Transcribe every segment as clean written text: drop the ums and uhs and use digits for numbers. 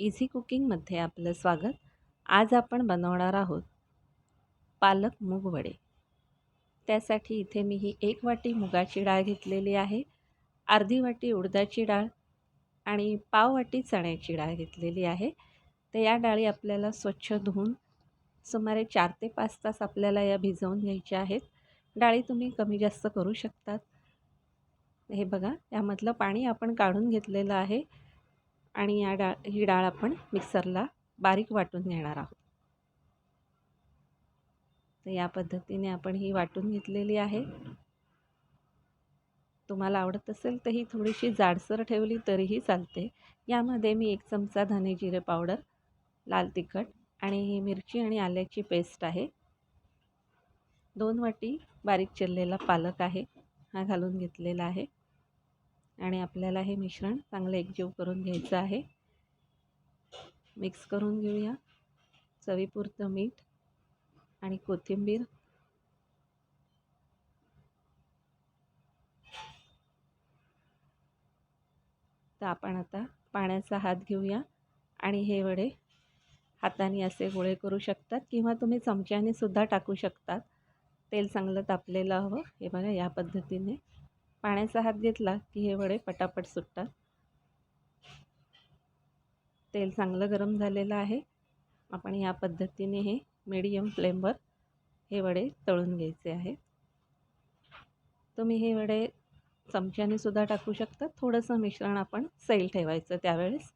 Easy कुकिंगमध्ये आपलं स्वागत. आज आपण बनवणार आहोत पालक मूग वडे. त्यासाठी इथे मी ही 1 वाटी मुगाची डाळ घेतलेली आहे, अर्धी वाटी उडदाची डाळ आणि पाव वाटी चण्याची डाळ घेतलेली आहे. तर या डाळी आपल्याला स्वच्छ धुवून सुमारे 4 ते 5 तास आपल्याला या भिजवून घ्यायच्या आहेत. डाळी तुम्ही कमी जास्त करू शकतात. हे बघा, यामधलं पाणी आपण काढून घेतलेलं आहे आणि ही डाळ आपण मिक्सरला बारीक वाटून घेणार आहोत. तर या पद्धतीने आपण ही वाटून घेतलेली आहे. तुम्हाला आवडत असेल तर ही थोडीशी जाडसर ठेवली तरीही चालते. यामध्ये मी 1 चमचा धने जिरे पावडर, लाल तिखट आणि मिरची आणि आल्याची पेस्ट आहे. 2 वाटी बारीक चिरलेला पालक आहे, हा घालून घेतलेला आहे. आणि आपल्याला हे मिश्रण चांगलं एकजीव करून घ्यायचं आहे. मिक्स करून घेऊया. चवीपुरतं मीठ आणि कोथिंबीर. तर आपण आता पाण्याचा हात घेऊया आणि हे वडे हाताने असे गोळे करू शकतात किंवा तुम्ही चमच्याने सुद्धा टाकू शकतात. तेल चांगलं तापलेलं हवं. हे बघा, या पद्धतीने पाण्याचा हात घेतला की हे वडे पटापट सुटतात. तेल चांगलं गरम झालेलं आहे. आपण या पद्धतीने हे मीडियम फ्लेमवर हे वडे तळून घ्यायचे आहे. तुम्ही हे वडे चमच्याने सुद्धा टाकू शकता. थोडंसं मिश्रण आपण सैल ठेवायचं त्यावेळेस.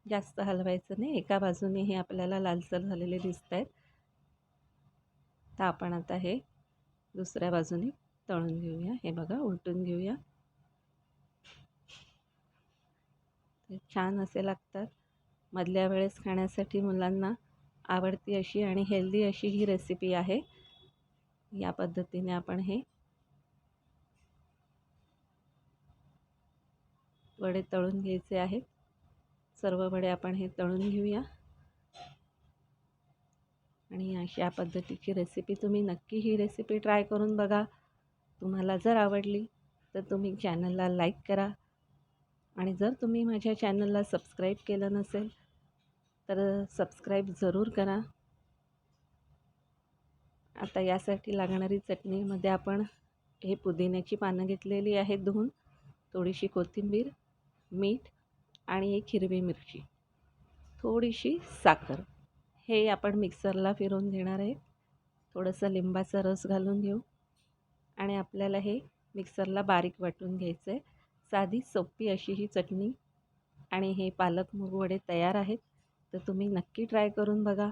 जास्त हलवायचं नाही. एका बाजूने हे आपल्याला लालसर झालेले दिसत आहेत. तर आपण आता हे दुसऱ्या बाजूने तळून घेऊया. हे बघा, उलटून घेऊया. ते छान असे लागतात. मधल्या वेळेस खाण्यासाठी मुलांना आवडती अशी आणि हेल्दी अशी ही रेसिपी आहे. या पद्धतीने आपण हे वडे तळून घ्यायचे आहेत. सर्व वडे आपण हे तळून घेऊया. आणि अशा पद्धतीची रेसिपी तुम्ही नक्की ही रेसिपी ट्राय करून बघा. तुम्हाला जर आवडली तर तुम्ही चॅनलला लाईक करा आणि जर तुम्ही माझ्या चॅनलला सबस्क्राईब केलं नसेल तर सबस्क्राईब जरूर करा. आता यासाठी लागणारी चटणीमध्ये आपण हे पुदिन्याची पानं घेतलेली आहेत धुवून, थोडीशी कोथिंबीर, मीठ आणि 1 हिरवी मिरची, थोडीशी साखर. हे आपण मिक्सरला फिरवून घेणार आहे. थोडंसं लिंबाचा रस घालून घेऊ आणि आपल्याला हे मिक्सरला बारीक वाटून घ्यायचं आहे. साधी सोपी अशी ही चटणी आणि हे पालक मूग वडे तयार आहेत. तर तुम्ही नक्की ट्राय करून बघा.